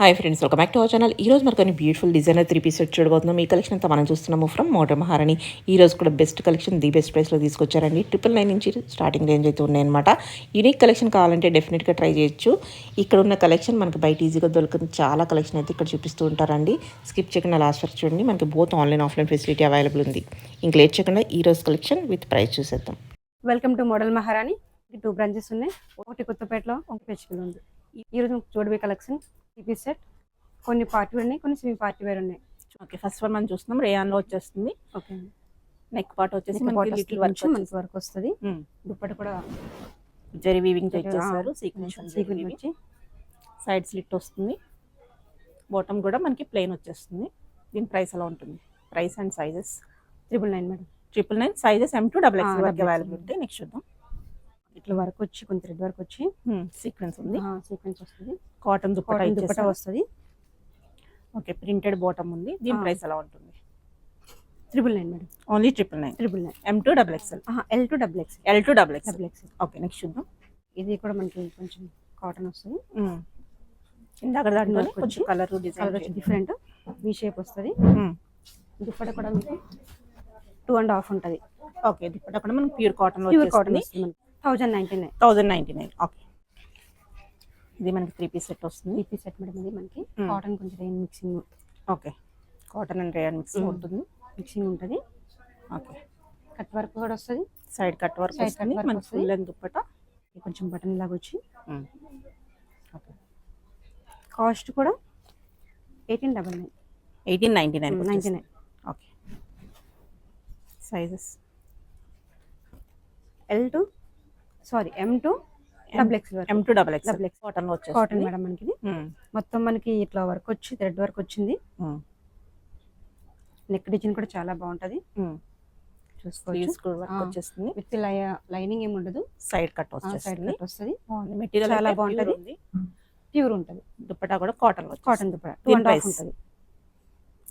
Hi friends, welcome back to our channel. ఈ రోజు మనకు బ్యూటిఫుల్ డిజైనర్ 3 పీస్ సెట్ చూడబోతున్నాం. ఈ కలెక్షన్ అంతా మనం చూస్తున్నాము ఫ్రమ్ మోడర్న్ మహారాణి. ఈ రోజు కూడా బెస్ట్ కలెక్షన్, ది బెస్ట్ ప్రైస్లో తీసుకొచ్చారండి. 999 నుంచి స్టార్టింగ్ రేంజ్ అయితే ఉన్నాయన్నమాట. యూనిక్ కలెక్షన్ కావాలంటే డెఫినెట్గా ట్రై చేయొచ్చు. ఇక్కడ ఉన్న కలెక్షన్ మనకి బయట ఈజీగా దొరుకుతుంది. చాలా కలెక్షన్ అయితే ఇక్కడ చూపిస్తూ ఉంటారండి. స్కిప్ చేయకుండా లాస్ట్ వరకు చూడండి. మనకి both online offline facility available ఉంది. ఇంక లేట్ చేయకుండా ఈ రోజు కలెక్షన్ విత్ ప్రైస్ చూసేద్దాం. వెల్కమ్ టు మోడల్ మహారాణి. 2 బ్రాంచెస్ ఉన్నాయి. ఒకటి కొత్తపేటలో, ఒకటి పెచ్చికల్ ఉంది. ఈరోజు చూడబే కలెక్షన్ 3 పీస్ సెట్. కొన్ని పార్టీ వేర్ ఉన్నాయి, కొన్ని సెమీ పార్టీ వేర్ ఉన్నాయి. ఓకే, ఫస్ట్ వన్ మనం చూస్తున్నాం రేయాన్లో వచ్చేస్తుంది. ఓకే, నెక్ పార్ట్ వచ్చేసి మనకి లిటిల్ వర్క్ వస్తుంది. దుప్పటి కూడా జరీ వీవింగ్ చేస్తారు. సీక్వెన్స్ వచ్చి సైడ్ స్లిట్ వస్తుంది. బాటమ్ కూడా మనకి ప్లెయిన్ వచ్చేస్తుంది. దీని ప్రైస్ ఎలా ఉంటుంది? Price and sizes 999 madam. 999 sizes M to XXL వరకు అవైలబుల్ ఉంటాయి. నెక్స్ట్ చూద్దాం. ఇట్లా వర్క్ వచ్చి కొంచెం థ్రెడ్ వర్క్ వచ్చి సీక్వెన్స్ ఉంది. సీక్వెన్స్ వస్తుంది. కాటన్ దుప్పటా వస్తుంది. ఓకే, ప్రింటెడ్ బాటమ్ ఉంది. దీని ప్రైస్ ఎలా ఉంటుంది? 999 madam. Only 999 M to XXL. L to XXL. Okay, next చూద్దాం. ఇది కూడా మనకి కొంచెం కాటన్ వస్తుంది. ఇందాక దాంట్లో కొంచెం colour design different V shape వస్తుంది. దుప్పట కూడా మీకు 2.5 ఉంటుంది. ఓకే, దుప్పట కూడా మనకి ప్యూర్ కాటన్ వస్తుంది. 1099. ఓకే, ఇది మనకి 3 పీస్ సెట్ వస్తుంది. 3 పీస్ సెట్ మేడం. ఇది మనకి కాటన్ కొంచెం rayon mixing. Okay, cotton and rayon mixing ఉంటుంది. ఓకే, కట్ వర్క్ కూడా వస్తుంది. సైడ్ కట్ వర్క్ వస్తుంది. మనకి ఫుల్ లెంత్ దుప్పట కొంచెం బటన్ లాగా వచ్చి. ఓకే, కాస్ట్ కూడా 1899. Okay, sizes M to XXL. Cotton వచ్చేసి కాటన్ మేడం. మనకి మొత్తం మనకి ఇట్లా వర్క్ వచ్చి థ్రెడ్ వర్క్ వచ్చింది. నెక్ డిజైన్ కూడా చాలా బాగుంటది. వచ్చేస్తుంది. విత్ లైనింగ్ ఏమి ఉండదు. సైడ్ కట్ వస్తుంది. మెటీరియల్ చాలా బాగుంటది. ప్యూర్ ఉంటది. దుప్పటా కూడా కాటన్ దుప్పటా 2.5 ఉంటది.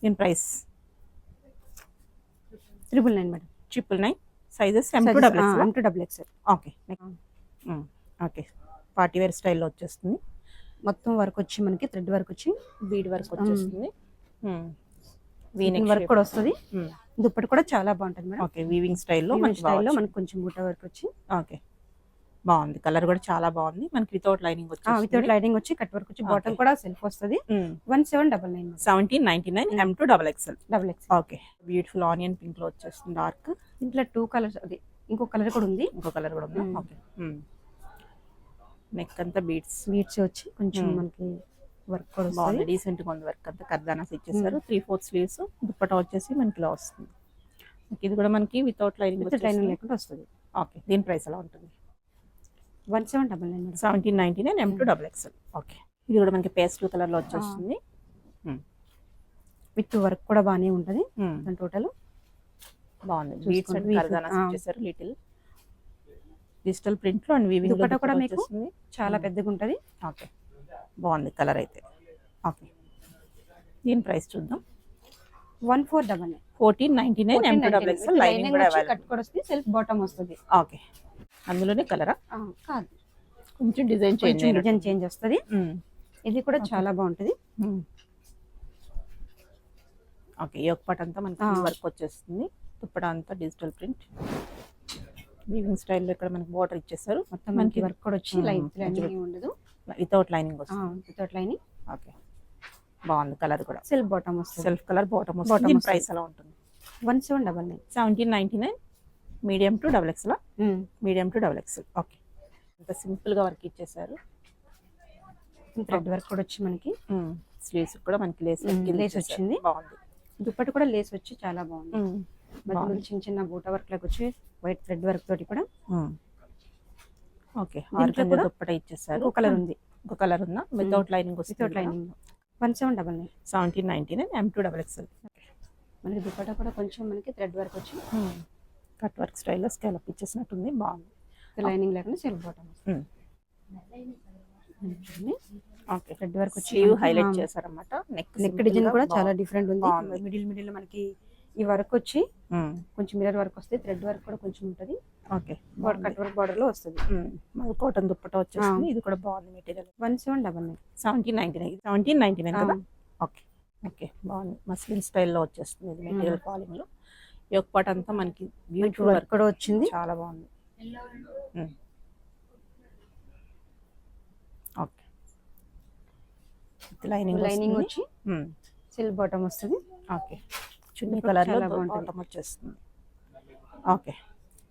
దీని price 999 madam. 999 sizes M to XXL. Okay, okay, party wear స్టైల్లో వచ్చేస్తుంది. మొత్తం వర్క్ వచ్చి మనకి థ్రెడ్ వర్క్ వచ్చి బీడ్ వర్క్ వచ్చేస్తుంది. వీవింగ్ వర్క్ కూడా వస్తుంది. దుప్పటి కూడా చాలా బాగుంటుంది మేడం. ఓకే, వీవింగ్ స్టైల్లో మనకి కొంచెం బూట వర్క్ వచ్చి. ఓకే, బాగుంది. కలర్ కూడా చాలా బాగుంది. మనకి వితౌట్ లైనింగ్ వచ్చి కట్ వర్క్ వచ్చి బాటమ్ కూడా సెల్ఫ్ వస్తుంది. 1799 M to XXL. Okay, beautiful onion pink లో వచ్చేస్తుంది. డార్క్ ఇంట్లో 2 కలర్స్. అది ఇంకో కలర్ కూడా ఉంది. ఓకే, నెక్ అంతా బీడ్స్ వచ్చి కొంచెం మనకి వర్క్ కూడా బాగుంది. డీసెంట్ గా ఉంది. వర్క్ అంతా కర్దానాస్ ఇచ్చేసారు. 3/4 స్లీవ్స్. దుప్పటా వచ్చేసి మనకి ఇలా వస్తుంది. ఇది కూడా మనకి వితౌట్ లైనింగ్ లేకుండా వస్తుంది. ఓకే, దీని ప్రైస్ ఎలా ఉంటుంది? 1799 M to XXL. ఓకే, ఇది కూడా మనకి పేస్టల్ కలర్ లో వచ్చేస్తుంది. విత్ వర్క్ కూడా బాగానే ఉంటది. టోటల్ బాగుంది. బీడ్స్ అండ్ కర్దానాస్ ఇచ్చేసారు. లిటిల్ డిజిటల్ ప్రింట్ లో అండ్ వీవింగ్ దుప్పటా కూడా మీకు చాలా పెద్దగా ఉంటది. ఓకే, బాగుంది కలర్ అయితే. ఓకే, దీని ప్రైస్ చూద్దాం. 1499 M to XXL. లైనింగ్ కూడా అవైలబుల్. కట్ కూడా వస్తుంది. సెల్ఫ్ బాటమ్ వస్తుంది. ఓకే, అందులోనే కలరా? కాదు, కొంచెం డిజైన్ చేంజ్ వస్తుంది. ఇది కూడా చాలా బాగుంటది. ఓకే, యోక్ పార్ట్ అంతా మనకి వర్క్ వచ్చేస్తుంది. దుప్పటా అంతా డిజిటల్ ప్రింట్ వీవింగ్ స్టైల్లో. ఇక్కడ మనకి బోర్డర్ ఇచ్చేసారు. మొత్తం మనకి వర్క్ కూడా వచ్చి లైనింగ్ ఉండదు. వితౌట్ లైనింగ్ వస్తుంది. Without lining. ఓకే, బాగుంది. కలర్ కూడా సెల్ఫ్ బాటమ్ వస్తుంది. సెల్ఫ్ కలర్ బాటమ్ వస్తుంది. దీని ప్రైస్ ఎలా ఉంటుంది? 1799 మీడియం టు XXL. ఓకే, అంత సింపుల్ గా వర్క్ ఇచ్చేసారు. థ్రెడ్ వర్క్ కూడా వచ్చి మనకి స్లీవ్స్ కూడా మనకి లేస్ వచ్చింది. బాగుంది. దుప్పటి కూడా లేస్ వచ్చి చాలా బాగుంది. చిన్న చిన్న బూట వర్క్ లాగా వచ్చి వైట్ థ్రెడ్ వర్క్ తోటి కూడా. ఓకే, ఆర్గంజా దుప్పట ఇచ్చేసారు. ఒక కలర్ ఉంది. వితౌట్ లైనింగ్ వస్తుంది. 1799 M to XXL. మనకి దుప్పట కూడా కొంచెం మనకి థ్రెడ్ వర్క్ వచ్చి కట్ వర్క్ స్టైల్లో స్కాలప్ ఇచ్చేసినట్టుంది. బాగుంది. లైనింగ్ లేకుండా self bottom. Okay, thread work వచ్చి హైలైట్ చేశారన్నమాట. నెక్ డిజైన్ కూడా చాలా డిఫరెంట్ ఉంది. మిడిల్ మనకి ఈ వర్క్ వచ్చి కొంచెం మిర్రర్ వర్క్ వస్తుంది, థ్రెడ్ వర్క్ కూడా కొంచెం ఉంటుంది. Okay, border cut work border లో వస్తుంది. మళ్ళీ కాటన్ దుప్పట వచ్చేస్తుంది. ఇది కూడా బాగుంది మెటీరియల్. 1799. 1799. 1799 కదా. ఓకే ఓకే, బాగుంది. మస్లిన్ స్టైల్లో వచ్చేస్తుంది ఇది మెటీరియల్. ఫాలింగ్ లో యోక్ పార్ట్ అంతా మనకి బ్యూటిఫుల్ వర్క్ కూడా వచ్చింది. చాలా బాగుంది. ఓకే, లైనింగ్ వచ్చి సిల్క్ బాటమ్ వస్తుంది. ఓకే, చున్నీ కలర్ లో బాటమ్ వచ్చేస్తుంది. ఓకే,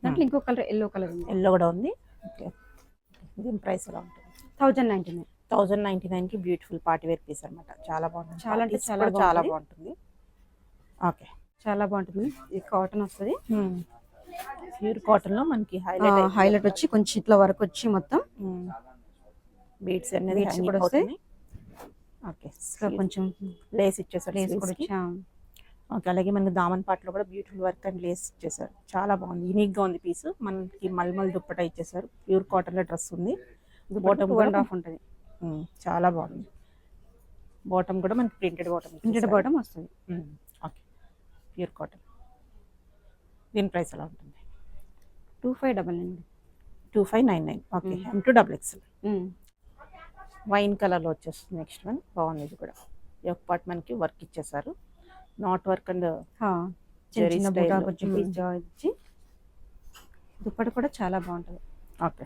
దాంట్లో ఇంకో కలర్ ఎల్లో కలర్ ఉంది. ఎల్లో కూడా ఉంది. ఓకే, దీని ప్రైస్ ఎలా ఉంటుంది? 1099. 1099 కి బ్యూటిఫుల్ పార్టీ వేర్ పీస్ అన్నమాట. చాలా బాగుంటుంది. చాలా అంటే చాలా బాగుంటుంది. ఓకే, చాలా బాగుంటుంది. ఇది కాటన్ వస్తుంది. ప్యూర్ కాటన్ లో మనకి హైలైట్ వచ్చి కొంచెం ఇట్లా వరకు వచ్చి మొత్తం బీడ్స్ అనేది కూడా వస్తాయి. ఓకే, కొంచెం లేస్ ఇచ్చేసారు. లేస్ కూడా ఓకే, అలాగే మనకి దామన్ పాటలో కూడా బ్యూటిఫుల్ వర్క్ అండ్ లేస్ ఇచ్చేసారు. చాలా బాగుంది, యూనిక్ గా ఉంది పీస్. మనకి మల్మల్ దుప్పట ఇచ్చేసారు. ప్యూర్ కాటన్ లో డ్రెస్ ఉంది. బాటమ్ 2.5 ఉంటుంది. చాలా బాగుంది. బాటమ్ కూడా మనకి ప్రింటెడ్ బాటమ్ వస్తుంది. Okay, pure cotton. దీని ప్రైస్ ఎలా ఉంటుంది? 2599. 2599. Okay, M2XXL. వైన్ కలర్ లో వచ్చేస్తుంది. నెక్స్ట్ వన్ బాగుంది. ఇది కూడా యోక్ పార్ట్ మనకి వర్క్ ఇచ్చేసారు. నాట్ వర్క్ అండ్ చిన్న బూటా కొంచెం ఇచ్చి దుప్పటి కూడా చాలా బాగుంటుంది. ఓకే,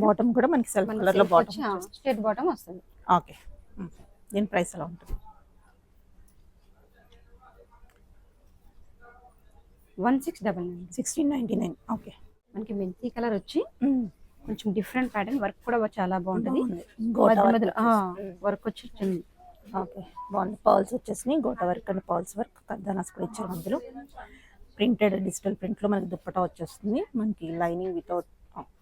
బాటమ్ కూడా మనకి సెల్ఫ్ కలర్ లో బాటమ్, స్ట్రేట్ బాటమ్ వస్తుంది. ఓకే, దీని ప్రైస్ ఎలా ఉంటుంది? 1699. 1699. ఓకే, మనకి మెంతి కలర్ వచ్చి కొంచెం డిఫరెంట్ ప్యాటర్న్ వర్క్ కూడా చాలా బాగుంటుంది. వర్క్ వచ్చి ఓకే, బాగుంది. పర్ల్స్ వచ్చేసి gota work and pearls work, కర్దానాస్ కూడా ఇచ్చారు. మధ్యలో ప్రింటెడ్ డిజిటల్ ప్రింట్ లో మనకి దుప్పటా వచ్చేస్తుంది. మనకి లైనింగ్ వితౌట్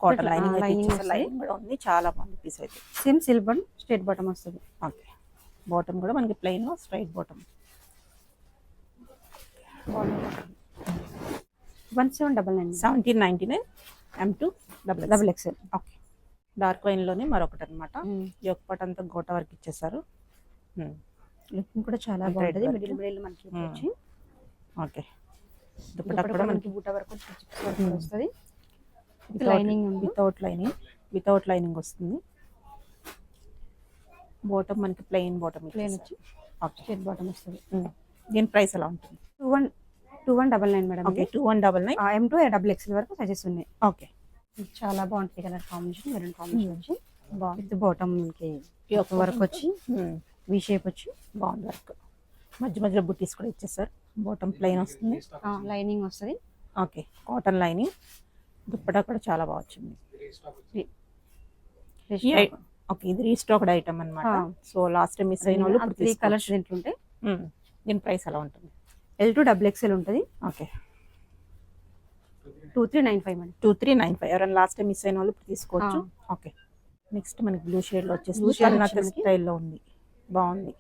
కాటన్ లైనింగ్ కూడా ఉంది. చాలా బాగుంది పీస్ అయితే. సేమ్ సిల్వర్ స్ట్రేట్ బాటమ్ వస్తుంది. ఓకే, బాటమ్ కూడా మనకి plain straight bottom. 1799. 1799. M2XXL. Okay, dark wine లోనే మరొకటి అనమాట. యోక్ పార్ట్ అంతా గోటా వర్క్ ఇచ్చేసారు. లుకింగ్ కూడా చాలా బాగుంటుంది. మిడిల్ మనకి వచ్చి ఓకే, దుపట్టా కూడా మనకి బూటా వర్క్ వస్తుంది. లైనింగ్ వితౌట్ లైనింగ్ వస్తుంది. బాటమ్ మనకి ప్లెయిన్ బాటమ్ వచ్చి స్ట్రేట్ బాటమ్ వస్తుంది. దీని ప్రైస్ ఎలా ఉంటుంది? 2199 మేడం. ఓకే, 2199. M2XXL వరకు సజెస్ ఉన్నాయి. ఓకే, చాలా బాగుంటుంది కలర్ కాంబినేషన్. మెరూన్ కాంబినేషన్ వచ్చి బాగుంది. బాటమ్ మనకి వర్క్ వచ్చి వి షేప్ వచ్చి బాగుంది వర్క్. మధ్య మధ్యలో బుట్టీస్ కూడా ఇచ్చేసారు. బాటమ్ ప్లెయిన్ వస్తుంది. లైనింగ్ వస్తుంది. Okay, cotton lining. దుప్పటా కూడా చాలా బాగా వచ్చింది. ఓకే, ఇది రీస్టాక్డ్ ఐటమ్ అన్నమాట. సో లాస్ట్ టైం మిస్ అయిన వాళ్ళు 3 కలర్స్ దీంట్లో ఉంటాయి. దీని ప్రైస్ ఎలా ఉంటుంది? L2XXL ఉంటుంది. Okay, 2395 madam. 2395. ఎవరైనా లాస్ట్ టైం మిస్ అయిన వాళ్ళు ఇప్పుడు తీసుకోవచ్చు. ఓకే, నెక్స్ట్ మనకి బ్లూ షేడ్ లో వచ్చేసి కర్ణాటక స్టైల్లో ఉంది. బాగుంది.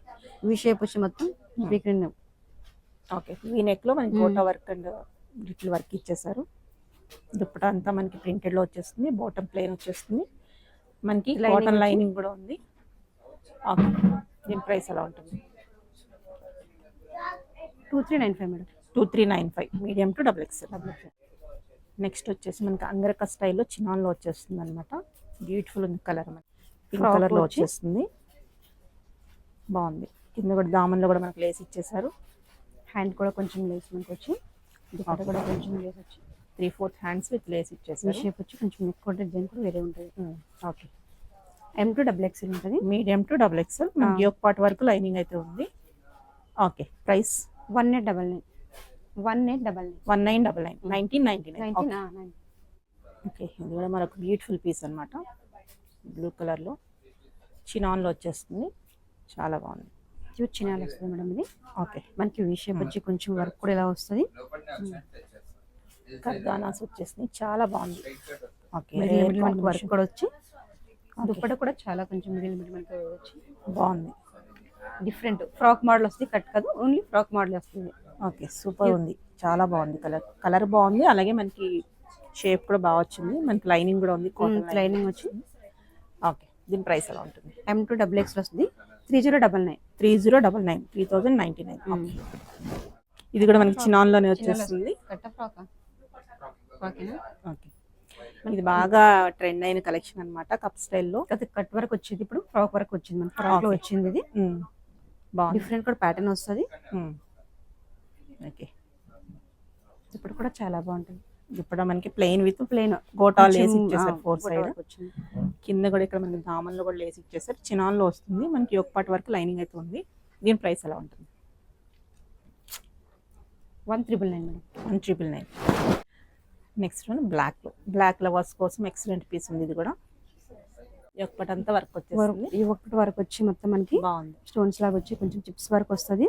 వి షేప్ వచ్చి మొత్తం ఓకే, వీ నెక్ లో మనకి gota work and little work ఇచ్చేసారు. దుప్పటా అంతా మనకి ప్రింటెడ్ లో వచ్చేస్తుంది. బాటమ్ ప్లెయిన్ వచ్చేస్తుంది. మనకి కాటన్ లైనింగ్ కూడా ఉంది. ఓకే, దీని ప్రైస్ ఎలా ఉంటుంది? 2395 madam. 2395. Medium to XXL. Next వచ్చేసి మనకి అంగరక స్టైల్లో చినాన్లో వచ్చేస్తుంది అనమాట. బ్యూటిఫుల్ ఉంది కలర్. మనకి పింక్ కలర్ లో వచ్చేస్తుంది. బాగుంది. కింద కూడా దామన్లో కూడా మనకి లేస్ ఇచ్చేసారు. హ్యాండ్ కూడా కొంచెం లేస్ మనకి వచ్చి దుపట్టా కూడా కొంచెం లేస్ వచ్చి 3/4 హ్యాండ్స్ విత్ లేస్ ఇచ్చేసారు. షేప్ వచ్చి కొంచెం నెక్ కూడా డిజైన్ కూడా వేరే ఉంటుంది. ఓకే, M2XXL ఉంటుంది. Medium to XXL. మనకి యోక్ పార్ట్ వరకు లైనింగ్ అయితే ఉంది. Okay, price 1899. 1999. 1999. ఓకే, ఇది కూడా మనకు బ్యూటిఫుల్ పీస్ అనమాట. బ్లూ కలర్ లో చినాన్ లో వచ్చేస్తుంది. చాలా బాగుంది. చినాలు వస్తుంది మేడం ఇది. ఓకే, మనకి వి షేప్ వచ్చి కొంచెం వర్క్ కూడా ఇలా వస్తుంది. కర్దానాస్ వచ్చేసింది. చాలా బాగుంది. ఓకే, మనకి వర్క్ కూడా వచ్చి దుప్పట కూడా చాలా కొంచెం మిడిల్ మనకి వచ్చి బాగుంది. డిఫరెంట్ ఫ్రాక్ మోడల్ వస్తుంది. కట్ కాదు, ఓన్లీ ఫ్రాక్ మోడల్ వస్తుంది. ఓకే, సూపర్ ఉంది. చాలా బాగుంది. కలర్ బాగుంది. అలాగే మనకి షేప్ కూడా బాగా వచ్చింది. మనకి లైనింగ్ కూడా ఉంది. కాటన్ లైనింగ్ వచ్చి. ఓకే, దీని ప్రైస్ ఎలా ఉంటుంది? M2XXL వస్తుంది. 3099. 3099, 3099. ఇది కూడా మనకి చినాన్లోనే వచ్చేస్తుంది. కట్ట ఫ్రాక్ ఓకేనా. ఓకే, ఇది బాగా ట్రెండ్ అయిన కలెక్షన్ అన్నమాట. కప్ స్టైల్లో అది కట్ వర్క్ వచ్చేది, ఇప్పుడు ఫ్రాక్ వర్క్ వచ్చింది, మన ఫ్రాక్ లో Okay. వచ్చింది. ఇది బాగుంది. డిఫరెంట్ కూడా ప్యాటర్న్ వస్తుంది. ఓకే, ఇప్పుడు కూడా చాలా బాగుంటుంది. ఇప్పుడు మనకి plain with plain gota lace ఇచ్చేసారు 4 సైడ్. వచ్చింది. కింద కూడా ఇక్కడ మనకి దామన్లో కూడా లేస్ ఇచ్చేసారు. చినాన్లో వస్తుంది మనకి. ఒక పార్ట్ వరకు లైనింగ్ అయితే ఉంది. దీని ప్రైస్ ఎలా ఉంటుంది? 1999 madam. 1999. Next one black lovers కోసం ఎక్సలెంట్ పీస్ ఉంది. ఇది కూడా ఒక పార్ట్ అంతా వర్క్ వచ్చేస్తుంది. ఈ ఒక్కటి వరకు వచ్చి మొత్తం మనకి బాగుంది. స్టోన్స్ లాగా వచ్చి కొంచెం చిప్స్ వర్క్ వస్తుంది.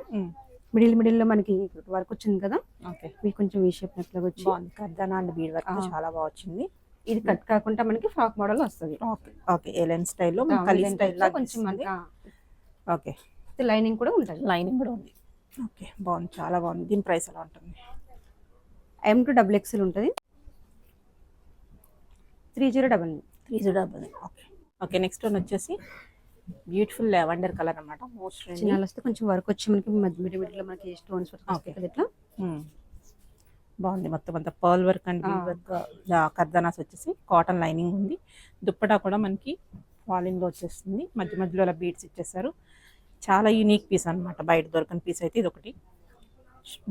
మిడిల్ లో మనకి వర్క్ వచ్చింది కదా, ఓకే, ఇది కొంచెం వీ షేప్ నెక్ లాగా వచ్చి బాగుంది. కర్దానా అండ్ బీడ్ వర్క్ చాలా బాగా వచ్చింది. ఇది కట్ కాకుండా మనకి ఫ్రాక్ మోడల్ వస్తుంది. ఓకే ఓకే, ఏలైన్ స్టైల్లో కలీ స్టైల్లో కొంచెం మనకి ఓకే, లైనింగ్ కూడా ఉంటుంది. లైనింగ్ కూడా ఉంది. ఓకే, బాగుంది, చాలా బాగుంది. దీని ప్రైస్ ఎలా ఉంటుంది? M to XXL ఉంటుంది. 3099. 3099. ఓకే ఓకే, నెక్స్ట్ వన్ వచ్చేసి బ్యూటిఫుల్ లెవెండర్ కలర్ అన్నమాట. మోస్ట్ చిన్నాలు వస్తే కొంచెం వర్క్ వచ్చి మనకి మిడిల్ లో మనకి స్టోన్స్ వర్క్ వస్తాయి కదా ఇట్లా. బాగుంది. మొత్తం అంతా pearl work and bead work. కర్దానాస్ వచ్చేసి కాటన్ లైనింగ్ ఉంది. దుప్పటా కూడా మనకి ఫాలింగ్ లో వచ్చేస్తుంది. మధ్య మధ్యలో అలా బీడ్స్ ఇచ్చేసారు. చాలా యూనిక్ పీస్ అన్నమాట. బయట దొరకని పీస్ అయితే ఇది ఒకటి.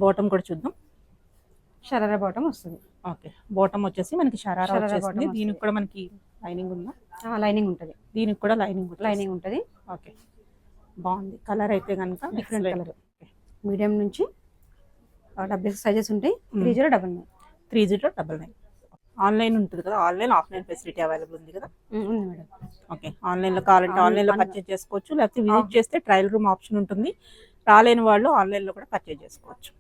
బాటమ్ కూడా చూద్దాం. షరారా బాటమ్ వస్తుంది. ఓకే, బాటమ్ వచ్చేసి మనకి షరారా షరారా వచ్చేస్తుంది. bottom దీనికి కూడా మనకి లైనింగ్ ఉందా? లైనింగ్ ఉంటుంది. దీనికి కూడా లైనింగ్ ఉంటుంది. ఓకే, బాగుంది. కలర్ అయితే కనుక డిఫరెంట్ కలర్. మీడియం నుంచి 70 సైజెస్ ఉంటాయి. 3099. 3099. ఆన్లైన్ ఉంటుంది కదా, ఆన్లైన్ ఆఫ్లైన్ ఫెసిలిటీ అవైలబుల్ ఉంది కదా? ఉంది మేడం. ఓకే, ఆన్లైన్లో కావాలంటే ఆన్లైన్లో పర్చేజ్ చేసుకోవచ్చు. లేకపోతే విజిట్ చేస్తే ట్రయల్ రూమ్ ఆప్షన్ ఉంటుంది. రాలేని వాళ్ళు ఆన్లైన్లో కూడా పర్చేజ్ చేసుకోవచ్చు.